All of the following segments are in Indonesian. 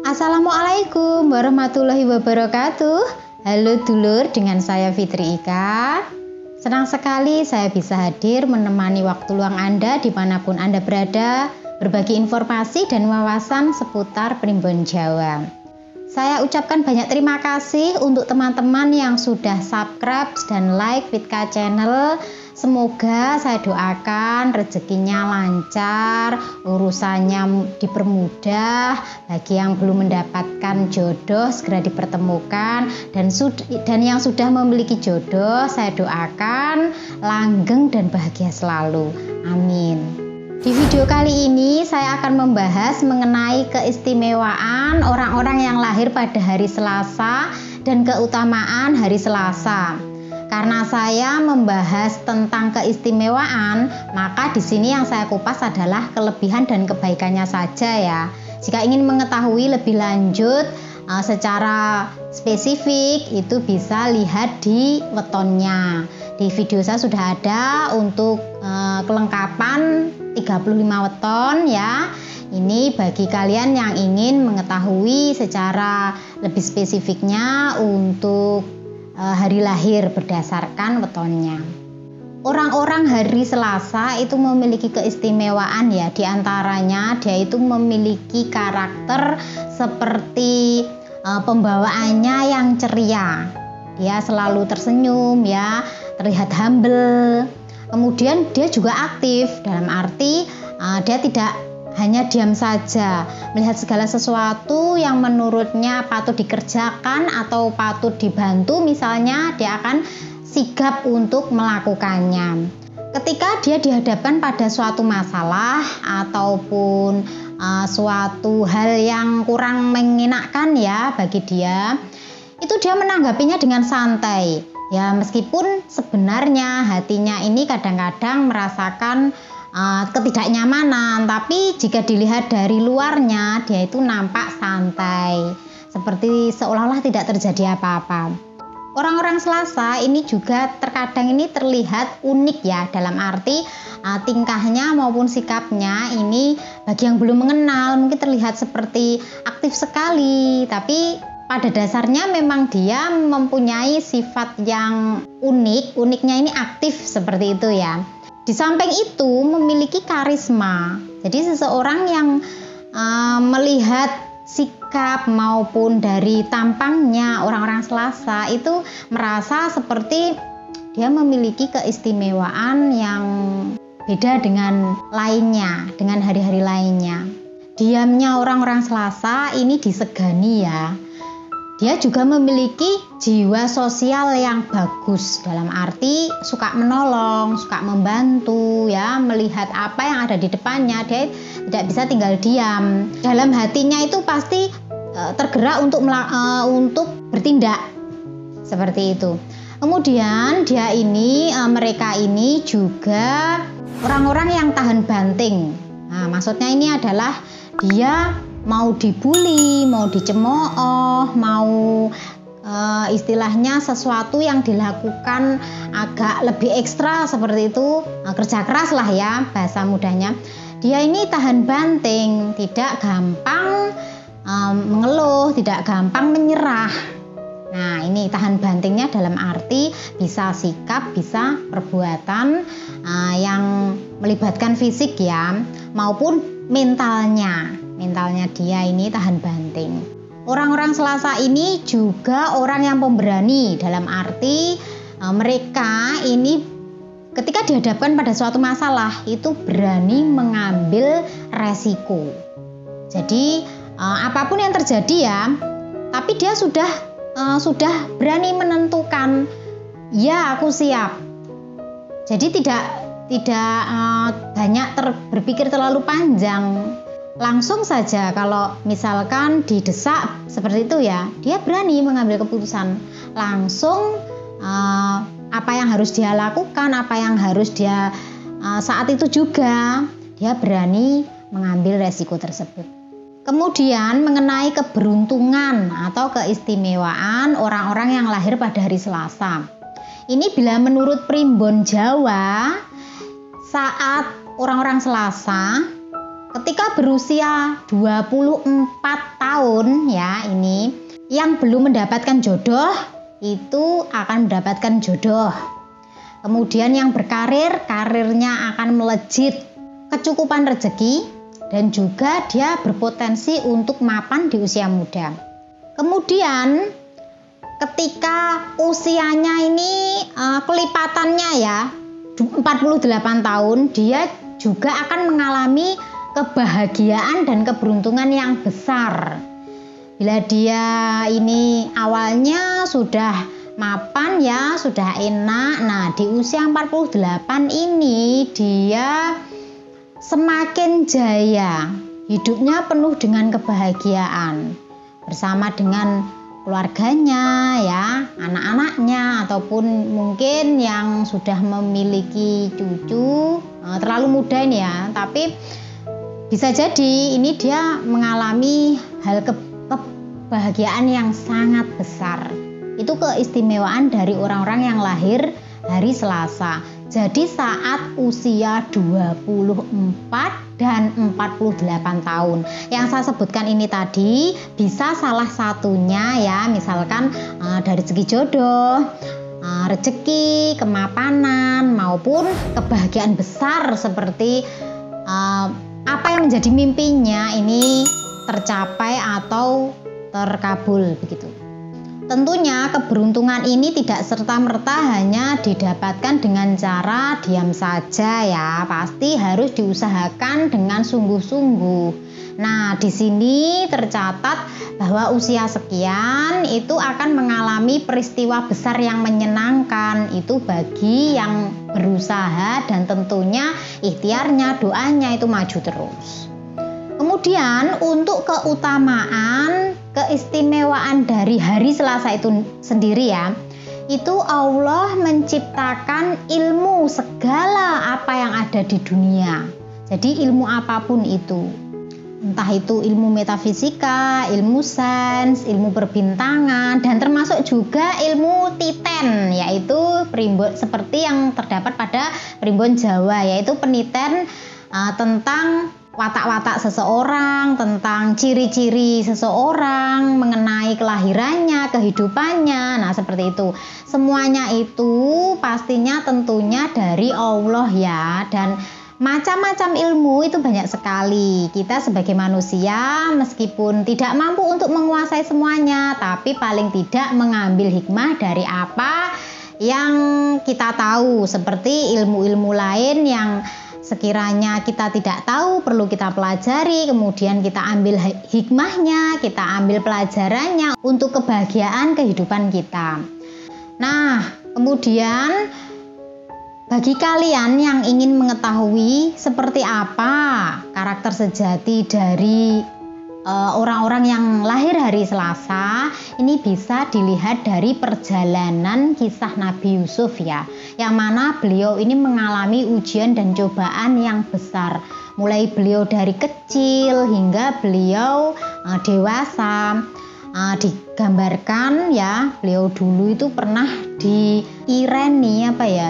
Assalamualaikum warahmatullahi wabarakatuh. Halo dulur, dengan saya Fitri Ika. Senang sekali saya bisa hadir menemani waktu luang Anda dimanapun Anda berada, berbagi informasi dan wawasan seputar Primbon Jawa. Saya ucapkan banyak terima kasih untuk teman-teman yang sudah subscribe dan like Vitka Channel. Semoga saya doakan rezekinya lancar, urusannya dipermudah, bagi yang belum mendapatkan jodoh segera dipertemukan, dan yang sudah memiliki jodoh saya doakan langgeng dan bahagia selalu. Amin. Di video kali ini saya akan membahas mengenai keistimewaan orang-orang yang lahir pada hari Selasa dan keutamaan hari Selasa. Karena saya membahas tentang keistimewaan, maka di sini yang saya kupas adalah kelebihan dan kebaikannya saja ya. Jika ingin mengetahui lebih lanjut secara spesifik, itu bisa lihat di wetonnya. Di video saya sudah ada untuk kelengkapan 35 weton ya. Ini bagi kalian yang ingin mengetahui secara lebih spesifiknya untuk hari lahir berdasarkan wetonnya. Orang-orang hari Selasa itu memiliki keistimewaan ya, diantaranya dia itu memiliki karakter seperti pembawaannya yang ceria, dia selalu tersenyum ya, terlihat humble. Kemudian dia juga aktif, dalam arti dia tidak hanya diam saja, melihat segala sesuatu yang menurutnya patut dikerjakan atau patut dibantu misalnya, dia akan sigap untuk melakukannya. Ketika dia dihadapkan pada suatu masalah ataupun suatu hal yang kurang mengenakan ya bagi dia, itu dia menanggapinya dengan santai. Ya, meskipun sebenarnya hatinya ini kadang-kadang merasakan ketidaknyamanan, tapi jika dilihat dari luarnya dia itu nampak santai, seperti seolah-olah tidak terjadi apa-apa. Orang-orang Selasa ini juga terkadang ini terlihat unik ya, dalam arti tingkahnya maupun sikapnya ini bagi yang belum mengenal mungkin terlihat seperti aktif sekali, tapi pada dasarnya memang dia mempunyai sifat yang unik. Uniknya ini aktif seperti itu ya. Di samping itu memiliki karisma. Jadi seseorang yang melihat sikap maupun dari tampangnya orang-orang Selasa itu merasa seperti dia memiliki keistimewaan yang beda dengan lainnya, dengan hari-hari lainnya. Diamnya orang-orang Selasa ini disegani ya. Dia juga memiliki jiwa sosial yang bagus, dalam arti suka menolong, suka membantu ya, melihat apa yang ada di depannya, dia tidak bisa tinggal diam. Dalam hatinya itu pasti tergerak untuk bertindak seperti itu. Kemudian mereka ini juga orang-orang yang tahan banting. Nah, maksudnya ini adalah dia mau dibully, mau dicemooh, mau istilahnya sesuatu yang dilakukan agak lebih ekstra seperti itu, kerja keras lah ya bahasa mudahnya. Dia ini tahan banting, tidak gampang mengeluh, tidak gampang menyerah. Nah, ini tahan bantingnya dalam arti bisa sikap, bisa perbuatan yang melibatkan fisik ya, maupun mentalnya dia ini tahan banting. Orang-orang Selasa ini juga orang yang pemberani, dalam arti mereka ini ketika dihadapkan pada suatu masalah itu berani mengambil resiko. Jadi apapun yang terjadi ya, tapi dia sudah berani menentukan, ya aku siap. Jadi tidak banyak berpikir terlalu panjang. Langsung saja kalau misalkan didesak seperti itu ya, dia berani mengambil keputusan. Langsung apa yang harus dia lakukan, apa yang harus dia saat itu juga, dia berani mengambil resiko tersebut. Kemudian mengenai keberuntungan atau keistimewaan orang-orang yang lahir pada hari Selasa. Ini bila menurut Primbon Jawa, saat orang-orang Selasa ketika berusia 24 tahun ya, ini yang belum mendapatkan jodoh itu akan mendapatkan jodoh. Kemudian yang berkarir, karirnya akan melejit, kecukupan rezeki, dan juga dia berpotensi untuk mapan di usia muda. Kemudian ketika usianya ini kelipatannya ya 48 tahun, dia juga akan mengalami kebahagiaan dan keberuntungan yang besar. Bila dia ini awalnya sudah mapan ya, sudah enak. Nah, di usia 48 ini dia semakin jaya. Hidupnya penuh dengan kebahagiaan bersama dengan keluarganya ya, anak-anaknya, ataupun mungkin yang sudah memiliki cucu. Terlalu muda ini ya, tapi bisa jadi ini dia mengalami hal kebahagiaan yang sangat besar. Itu keistimewaan dari orang-orang yang lahir hari Selasa. Jadi saat usia 24 dan 48 tahun. Yang saya sebutkan ini tadi bisa salah satunya ya, misalkan dari segi jodoh, rezeki, kemapanan, maupun kebahagiaan besar seperti apa yang menjadi mimpinya ini tercapai atau terkabul begitu. Tentunya keberuntungan ini tidak serta-merta hanya didapatkan dengan cara diam saja ya, pasti harus diusahakan dengan sungguh-sungguh. Nah, di sini tercatat bahwa usia sekian itu akan mengalami peristiwa besar yang menyenangkan itu bagi yang berusaha, dan tentunya ikhtiarnya, doanya itu maju terus. Kemudian untuk keutamaan, keistimewaan dari hari Selasa itu sendiri ya, itu Allah menciptakan ilmu segala apa yang ada di dunia. Jadi ilmu apapun itu, entah itu ilmu metafisika, ilmu sains, ilmu perbintangan, dan termasuk juga ilmu titen, yaitu primbon, seperti yang terdapat pada primbon Jawa, yaitu peniten tentang watak-watak seseorang, tentang ciri-ciri seseorang, mengenai kelahirannya, kehidupannya. Nah, seperti itu. Semuanya itu pastinya tentunya dari Allah ya, dan macam-macam ilmu itu banyak sekali. Kita sebagai manusia meskipun tidak mampu untuk menguasai semuanya, tapi paling tidak mengambil hikmah dari apa yang kita tahu, seperti ilmu-ilmu lain yang sekiranya kita tidak tahu, perlu kita pelajari, kemudian kita ambil hikmahnya, kita ambil pelajarannya untuk kebahagiaan kehidupan kita. Nah, kemudian bagi kalian yang ingin mengetahui seperti apa karakter sejati dari orang-orang yang lahir hari Selasa, ini bisa dilihat dari perjalanan kisah Nabi Yusuf ya, yang mana beliau ini mengalami ujian dan cobaan yang besar, mulai beliau dari kecil hingga beliau dewasa. Digambarkan ya, beliau dulu itu pernah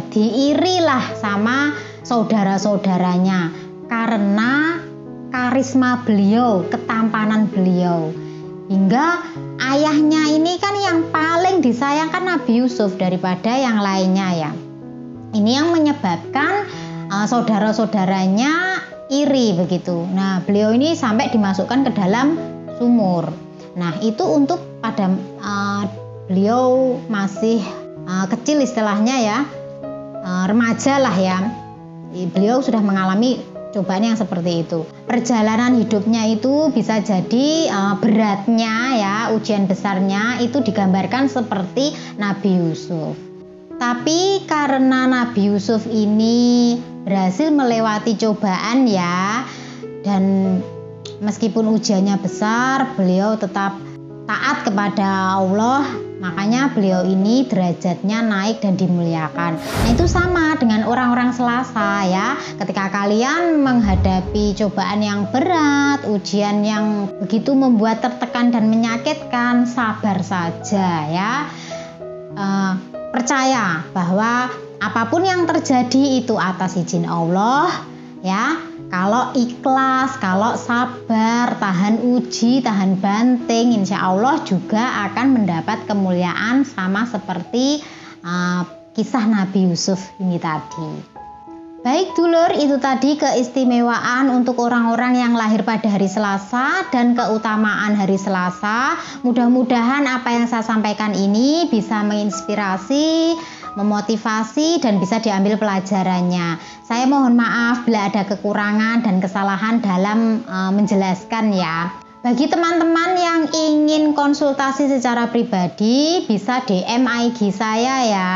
diirilah sama saudara-saudaranya karena karisma beliau, ketampanan beliau, hingga ayahnya ini kan yang paling disayangkan Nabi Yusuf daripada yang lainnya ya. Ini yang menyebabkan saudara-saudaranya iri begitu. Nah, beliau ini sampai dimasukkan ke dalam sumur. Nah, itu untuk pada beliau masih kecil istilahnya ya, remaja lah ya. Beliau sudah mengalami cobaan yang seperti itu. Perjalanan hidupnya itu bisa jadi beratnya ya, ujian besarnya itu digambarkan seperti Nabi Yusuf. Tapi karena Nabi Yusuf ini berhasil melewati cobaan ya, dan meskipun ujiannya besar, beliau tetap taat kepada Allah, makanya beliau ini derajatnya naik dan dimuliakan. Nah, itu sama dengan orang-orang Selasa ya. Ketika kalian menghadapi cobaan yang berat, ujian yang begitu membuat tertekan dan menyakitkan, sabar saja ya. Percaya bahwa apapun yang terjadi itu atas izin Allah ya. Kalau ikhlas, kalau sabar, tahan uji, tahan banting, insya Allah juga akan mendapat kemuliaan sama seperti kisah Nabi Yusuf ini tadi. Baik dulur, itu tadi keistimewaan untuk orang-orang yang lahir pada hari Selasa dan keutamaan hari Selasa. Mudah-mudahan apa yang saya sampaikan ini bisa menginspirasi, memotivasi, dan bisa diambil pelajarannya. Saya mohon maaf bila ada kekurangan dan kesalahan dalam menjelaskan ya. Bagi teman-teman yang ingin konsultasi secara pribadi, bisa DM IG saya ya.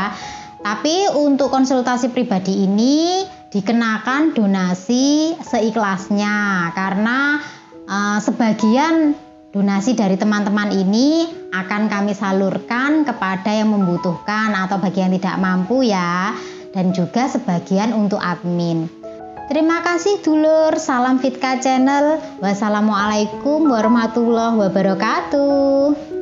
Tapi untuk konsultasi pribadi ini dikenakan donasi seikhlasnya, karena sebagian donasi dari teman-teman ini akan kami salurkan kepada yang membutuhkan atau bagi yang tidak mampu ya, dan juga sebagian untuk admin. Terima kasih dulur, salam Fitka Channel. Wassalamualaikum warahmatullahi wabarakatuh.